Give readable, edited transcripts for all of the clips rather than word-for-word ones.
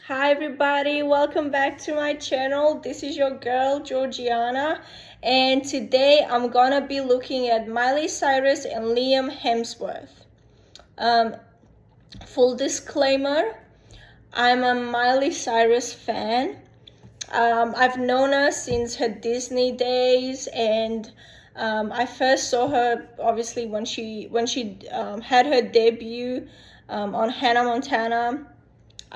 Hi everybody, welcome back to my channel. This is your girl Georgiana, and today I'm gonna be looking at Miley Cyrus and Liam Hemsworth. Full disclaimer, I'm a Miley Cyrus fan. I've known her since her Disney days, and I first saw her obviously when she had her debut on Hannah Montana.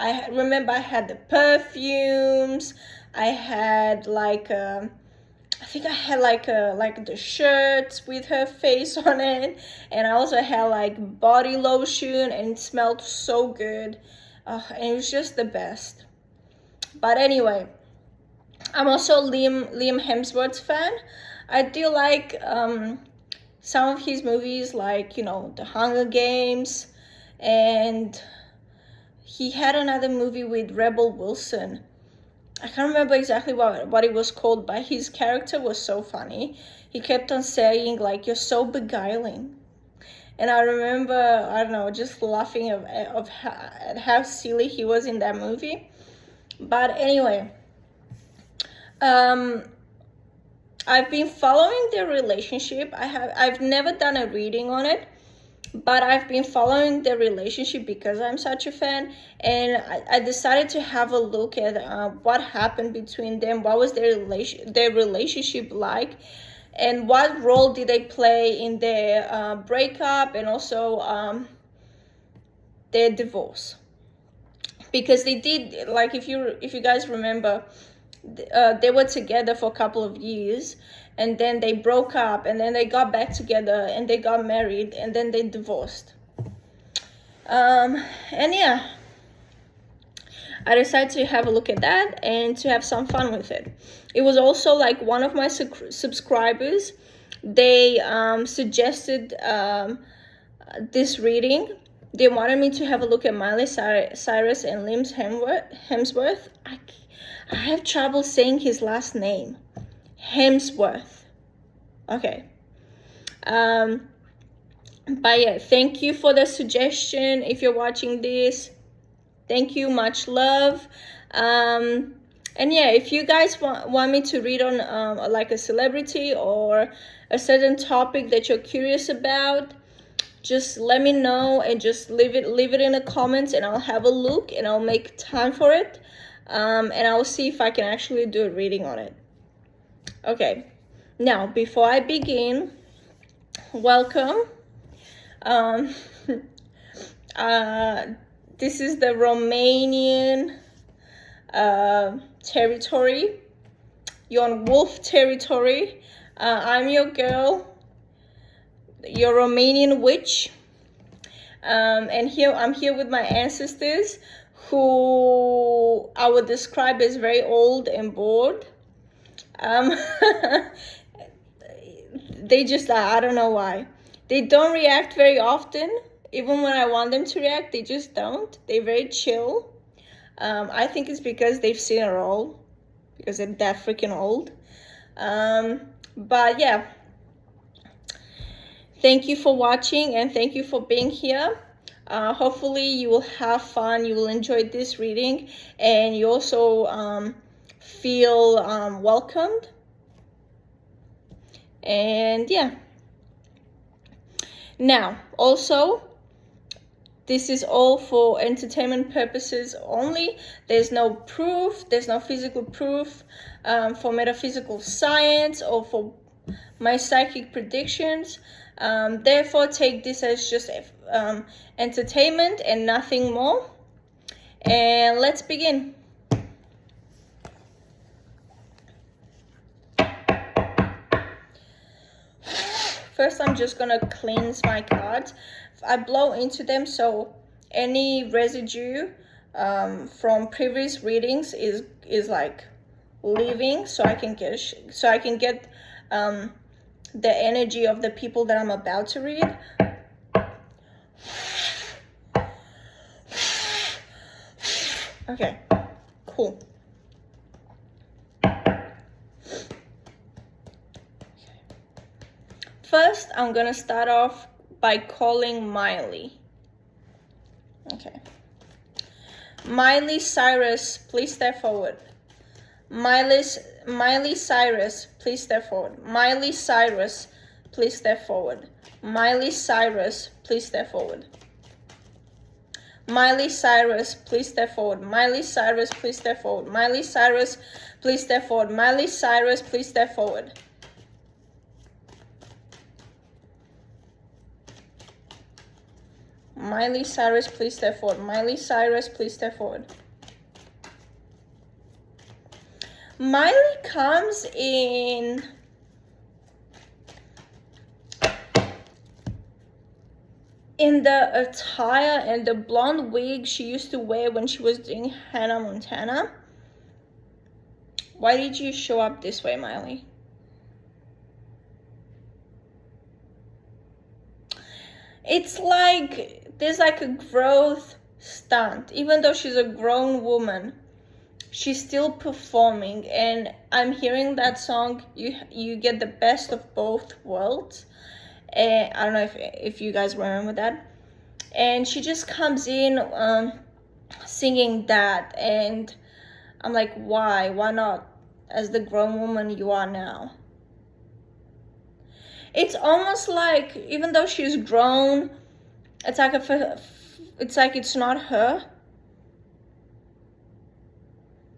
I remember I had the perfumes. I had I think I had like the shirts with her face on it, and I also had like body lotion, and it smelled so good, and it was just the best. But anyway, I'm also Liam Hemsworth's fan. I do like some of his movies, like The Hunger Games, and he had another movie with Rebel Wilson. I can't remember exactly what it was called, but his character was so funny. He kept on saying like, "You're so beguiling," and I remember, I don't know, just laughing at how silly he was in that movie. But anyway, I've been following their relationship. I've never done a reading on it, but I've been following their relationship because I'm such a fan, and I decided to have a look at what happened between them. What was their relationship like, and what role did they play in their breakup and also their divorce? Because they did, like, if you guys remember, they were together for a couple of years, and then they broke up, and then they got back together, and they got married, and then they divorced. And yeah, I decided to have a look at that and to have some fun with it. It was also like one of my subscribers, they suggested this reading. They wanted me to have a look at Miley Cyrus and Liam Hemsworth. I have trouble saying his last name. Hemsworth. Okay. But yeah, thank you for the suggestion. If you're watching this, thank you. Much love. And yeah, if you guys want me to read on like a celebrity or a certain topic that you're curious about, just let me know and just leave it in the comments, and I'll have a look and I'll make time for it. And I'll see if I can actually do a reading on it. Okay, now before I begin, welcome. This is the Romanian territory. You're on wolf territory. I'm your girl, your Romanian witch. And I'm here with my ancestors, who I would describe as very old and bored. They just, I don't know why. They don't react very often. Even when I want them to react, they just don't. They're very chill. I think it's because they've seen it all, because they're that freaking old. But yeah, thank you for watching, and thank you for being here. Hopefully you will have fun, you will enjoy this reading, and you also feel welcomed. And yeah, now also, this is all for entertainment purposes only. There's no proof, there's no physical proof for metaphysical science or for my psychic predictions. Therefore, take this as just entertainment and nothing more. And let's begin. First, I'm just gonna cleanse my cards. I blow into them, so any residue from previous readings is like leaving, so I can get the energy of the people that I'm about to read. Okay, cool. First, I'm gonna start off by calling Miley. Okay. Miley Cyrus, please step forward. Miley Cyrus, please step forward. Miley Cyrus, please step forward. Miley Cyrus, please step forward. Miley Cyrus, please step forward. Miley Cyrus, please step forward. Miley Cyrus, please step forward. Miley Cyrus, please step forward. Miley Cyrus, please step forward. Miley Cyrus, please step forward. Miley comes in the attire and the blonde wig she used to wear when she was doing Hannah Montana. Why did you show up this way, Miley? It's like there's like a growth stunt. Even though she's a grown woman, she's still performing, and I'm hearing that song, you get the best of both worlds. And I don't know if you guys remember that. And she just comes in singing that, and I'm like, why not, as the grown woman you are now? It's almost like, even though she's grown, it's like it's not her.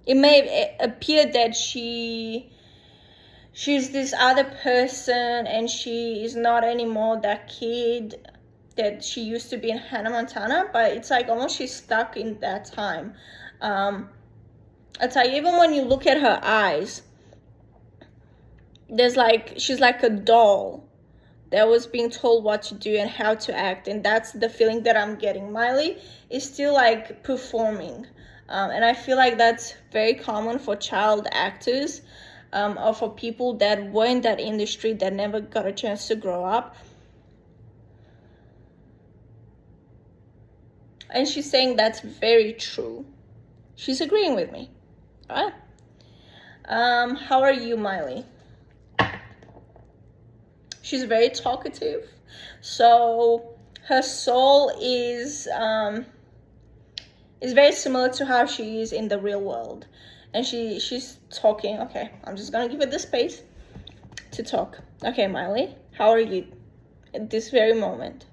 It may appear that she's this other person, and she is not anymore that kid that she used to be in Hannah Montana, but it's like almost she's stuck in that time. It's like, even when you look at her eyes, she's like a doll that was being told what to do and how to act, and that's the feeling that I'm getting. Miley is still like performing, and I feel like that's very common for child actors, or for people that were in that industry that never got a chance to grow up. And she's saying that's very true. She's agreeing with me. All right. How are you, Miley? She's very talkative, so her soul is very similar to how she is in the real world, and she's talking. Okay, I'm just gonna give it the space to talk. Okay, Miley, how are you at this very moment?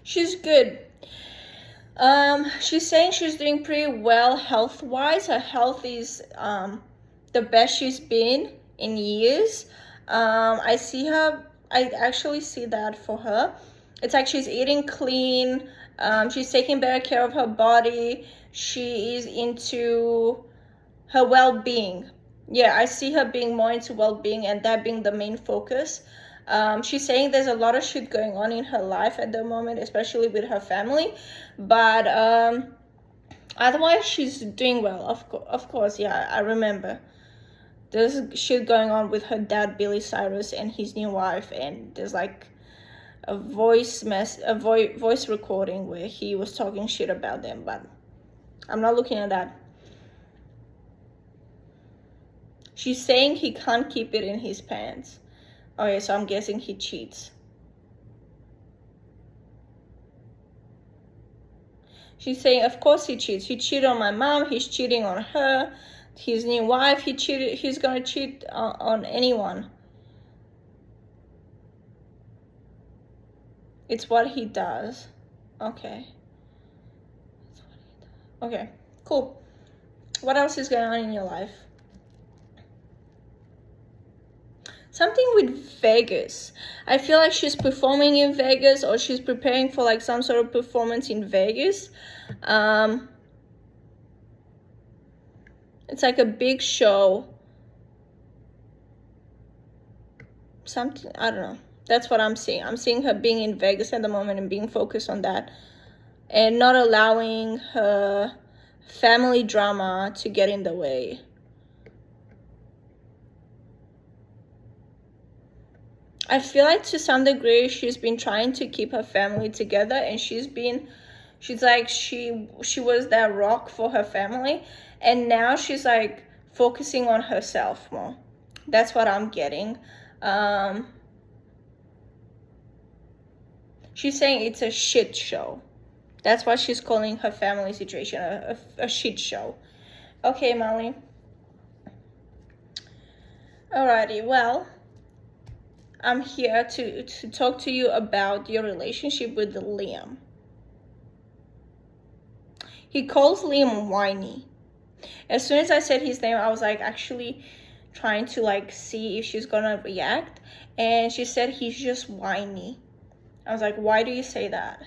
She's good. She's saying she's doing pretty well health-wise. Her health is the best she's been in years. I actually see that for her. It's like she's eating clean. She's taking better care of her body. She is into her well-being. Yeah, I see her being more into well-being, and that being the main focus. She's saying there's a lot of shit going on in her life at the moment, especially with her family, but otherwise she's doing well. Of course, yeah, I remember there's shit going on with her dad, Billy Cyrus, and his new wife, and there's like a voice recording where he was talking shit about them, but I'm not looking at that. She's saying he can't keep it in his pants. Okay, so I'm guessing he cheats. She's saying, of course he cheats. He cheated on my mom. He's cheating on her. His new wife, he's gonna cheat on anyone. It's what he does. Okay. Okay, cool. What else is going on in your life? Something with Vegas. I feel like she's performing in Vegas, or she's preparing for like some sort of performance in Vegas. It's like a big show. Something, I don't know. That's what I'm seeing. I'm seeing her being in Vegas at the moment and being focused on that, and not allowing her family drama to get in the way. I feel like to some degree she's been trying to keep her family together, and she's like she was that rock for her family, and now she's like focusing on herself more. That's what I'm getting. She's saying it's a shit show. That's what she's calling her family situation, a shit show. Okay, Miley. Alrighty, well, I'm here to talk to you about your relationship with Liam. He calls Liam whiny. As soon as I said his name, I was like actually trying to like see if she's gonna react, and she said he's just whiny. I was like, why do you say that?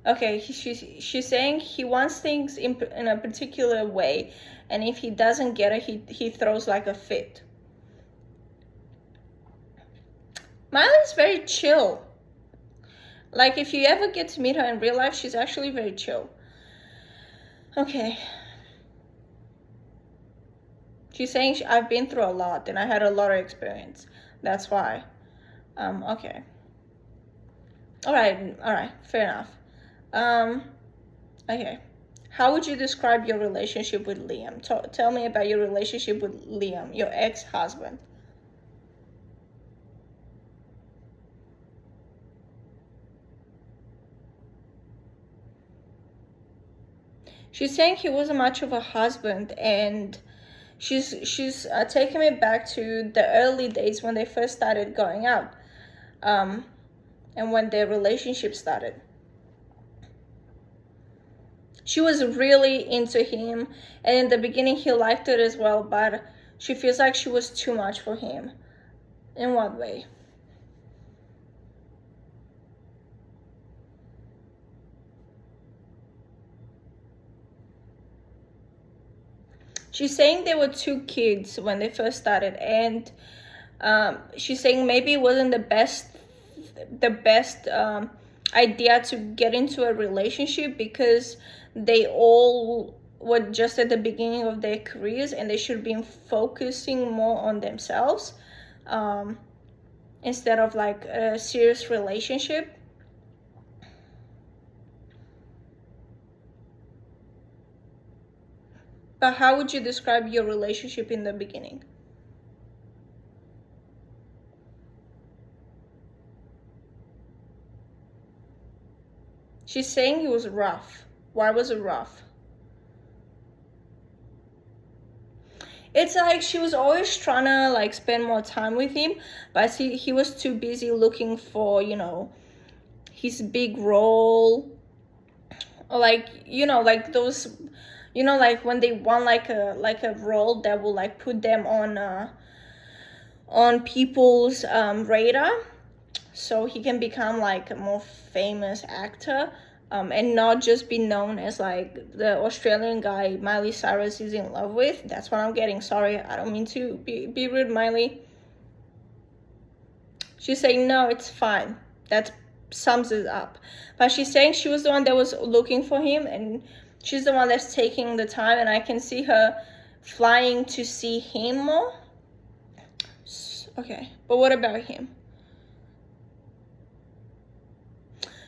Okay, she's saying he wants things in a particular way, and if he doesn't get it, he throws like a fit. Miley's very chill. Like, if you ever get to meet her in real life, she's actually very chill. Okay. She's saying I've been through a lot and I had a lot of experience. That's why. Okay. All right, fair enough. Okay. How would you describe your relationship with Liam? Tell me about your relationship with Liam, your ex-husband. She's saying he wasn't much of a husband, and she's taking me back to the early days when they first started going out, and when their relationship started. She was really into him, and in the beginning he liked it as well, but she feels like she was too much for him. In what way? She's saying there were 2 kids when they first started, and she's saying maybe it wasn't the best idea to get into a relationship because they all were just at the beginning of their careers, and they should be focusing more on themselves instead of like a serious relationship. But how would you describe your relationship in the beginning? She's saying it was rough. Why was it rough? It's like she was always trying to like spend more time with him, but he was too busy looking for, his big role, or like, like those, like when they want like a role that will like put them on people's radar, so he can become like a more famous actor, and not just be known as like the Australian guy Miley Cyrus is in love with. That's what I'm getting. Sorry, I don't mean to be rude, Miley. She's saying no, it's fine. That sums it up. But she's saying she was the one that was looking for him, and she's the one that's taking the time, and I can see her flying to see him more. Okay, but what about him?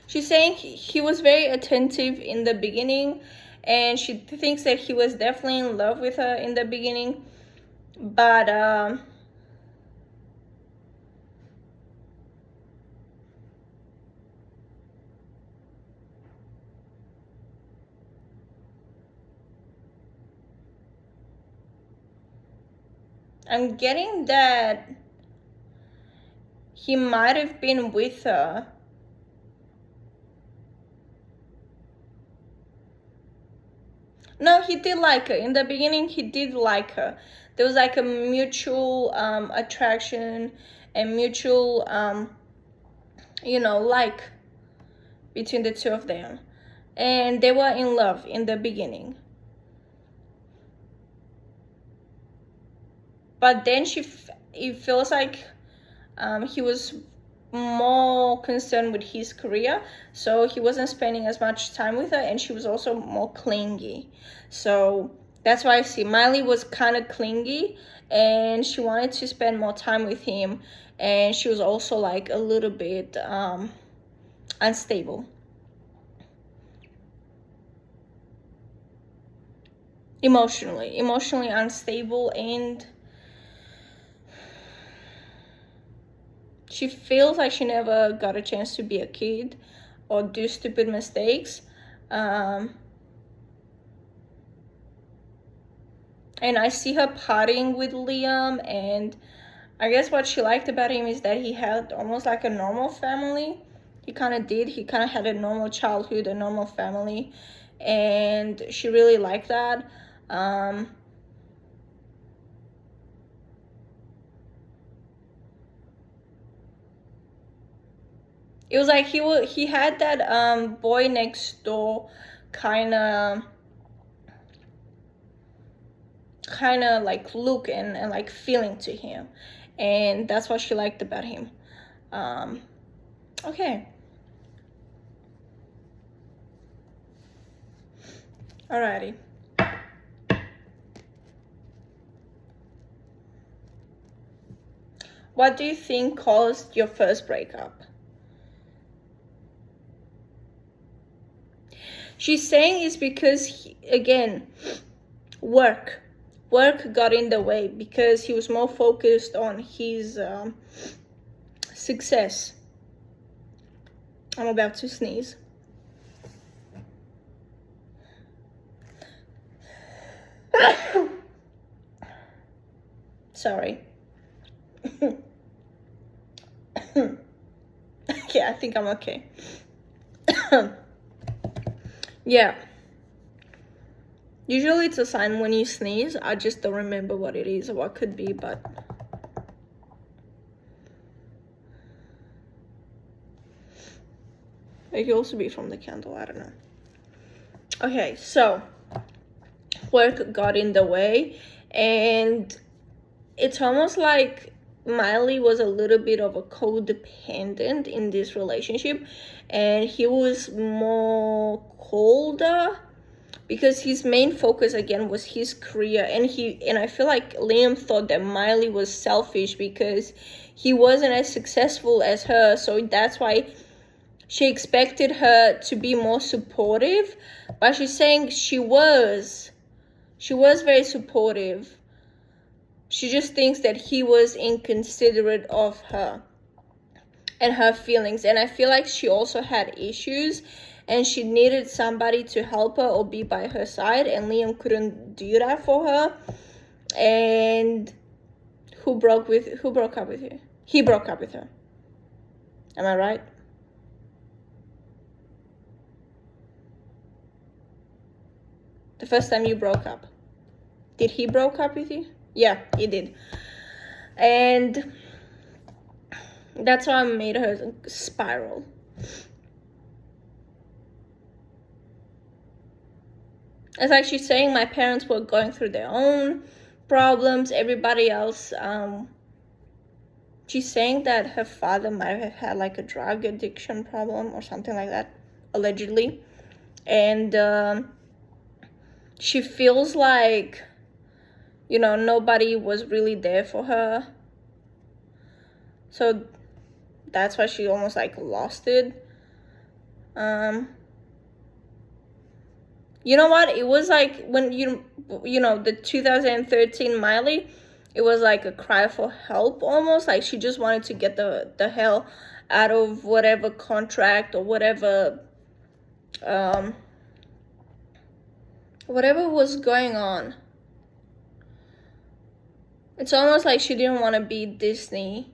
She's saying he was very attentive in the beginning, and she thinks that he was definitely in love with her in the beginning, but I'm getting that he might have been with her. No, he did like her. In the beginning, he did like her. There was like a mutual attraction and mutual, like between the 2 of them. And they were in love in the beginning. But then it feels like he was more concerned with his career, so he wasn't spending as much time with her, and she was also more clingy. So that's why I see Miley was kind of clingy, and she wanted to spend more time with him, and she was also like a little bit unstable emotionally unstable, and she feels like she never got a chance to be a kid or do stupid mistakes. And I see her partying with Liam, and I guess what she liked about him is that he had almost like a normal family. He kind of had a normal childhood, a normal family, and she really liked that. It was like he had that boy next door kind of like look and like feeling to him, and that's what she liked about him. Okay, alrighty. What do you think caused your first breakup? She's saying it's because again, work got in the way, because he was more focused on his success. I'm about to sneeze. Sorry. Yeah, I think I'm okay. Yeah. Usually it's a sign when you sneeze. I just don't remember what it is or what could be, but it could also be from the candle. I don't know. Okay, so work got in the way, and it's almost like Miley was a little bit of a codependent in this relationship, and he was more colder because his main focus again was his career, and I feel like Liam thought that Miley was selfish because he wasn't as successful as her, so that's why she expected her to be more supportive. But she's saying she was very supportive. She just thinks that he was inconsiderate of her and her feelings. And I feel like she also had issues, and she needed somebody to help her or be by her side, and Liam couldn't do that for her. And who broke up with her? He broke up with her. Am I right? The first time you broke up, did he broke up with you? Yeah, he did. And that's why I made her spiral. It's like she's saying my parents were going through their own problems. Everybody else, she's saying that her father might have had like a drug addiction problem or something like that, allegedly. And she feels like, you know, nobody was really there for her. So that's why she almost like lost it. You know what? It was like when you know, the 2013 Miley, it was like a cry for help almost. Like she just wanted to get the hell out of whatever contract or whatever was going on. It's almost like she didn't want to be Disney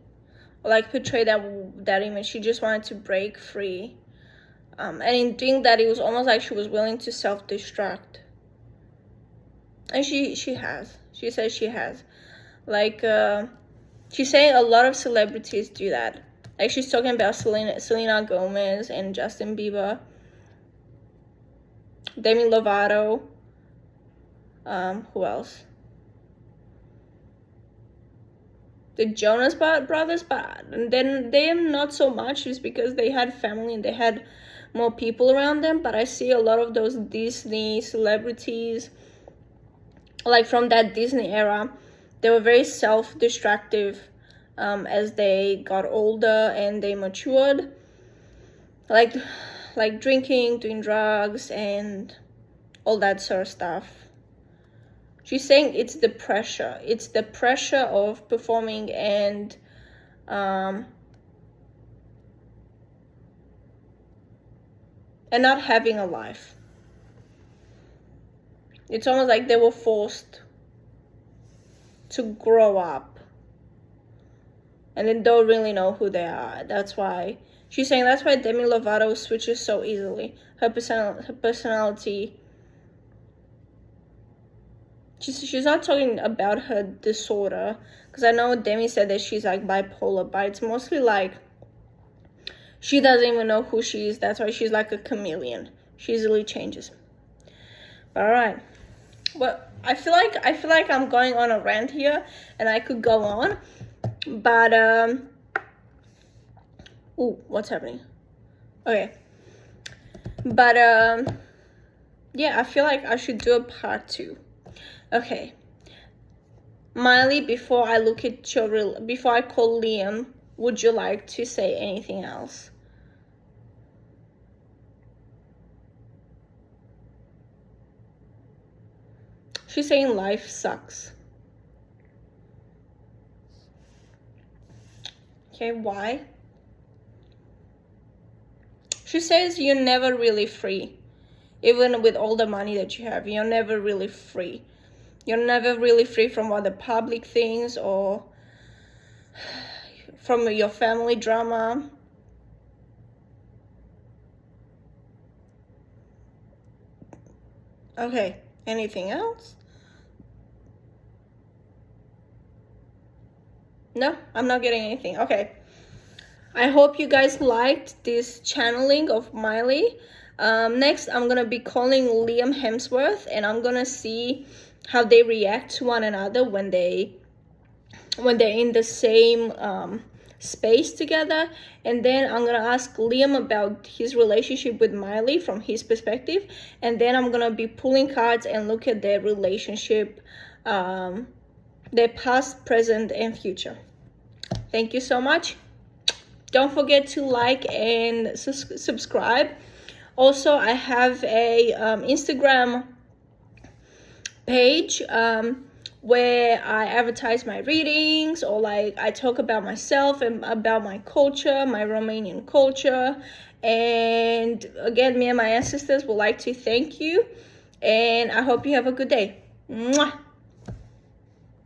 or like portray that image. She just wanted to break free. And in doing that, it was almost like she was willing to self-destruct. And she has. She says she has. Like, she's saying a lot of celebrities do that. Like, she's talking about Selena Gomez and Justin Bieber. Demi Lovato. Who else? the Jonas Brothers, but then them not so much, just because they had family and they had more people around them. But I see a lot of those Disney celebrities, like from that Disney era, they were very self-destructive as they got older and they matured, like drinking, doing drugs, and all that sort of stuff. She's saying it's the pressure. It's the pressure of performing and not having a life. It's almost like they were forced to grow up and they don't really know who they are. That's why she's saying that's why Demi Lovato switches so easily. Her personality. She's not talking about her disorder, because I know Demi said that she's like bipolar, but it's mostly like she doesn't even know who she is. That's why she's like a chameleon. She easily changes. But all right. Well, I feel like I'm going on a rant here, and I could go on, but ooh, what's happening? Okay. But yeah, I feel like I should do a part 2. Okay, Miley, before I call Liam, would you like to say anything else? She's saying life sucks. Okay, why? She says you're never really free. Even with all the money that you have, you're never really free. You're never really free from what the public thinks or from your family drama. Okay, anything else? No, I'm not getting anything. Okay. I hope you guys liked this channeling of Miley. Next, I'm going to be calling Liam Hemsworth, and I'm going to see how they react to one another when they're in the same space together. And then I'm gonna ask Liam about his relationship with Miley from his perspective, and then I'm gonna be pulling cards and look at their relationship, their past, present, and future. Thank you so much. Don't forget to like and subscribe. Also, I have a Instagram page where I advertise my readings, or like I talk about myself and about my culture, my Romanian culture. And again, me and my ancestors would like to thank you, and I hope you have a good day. Mwah!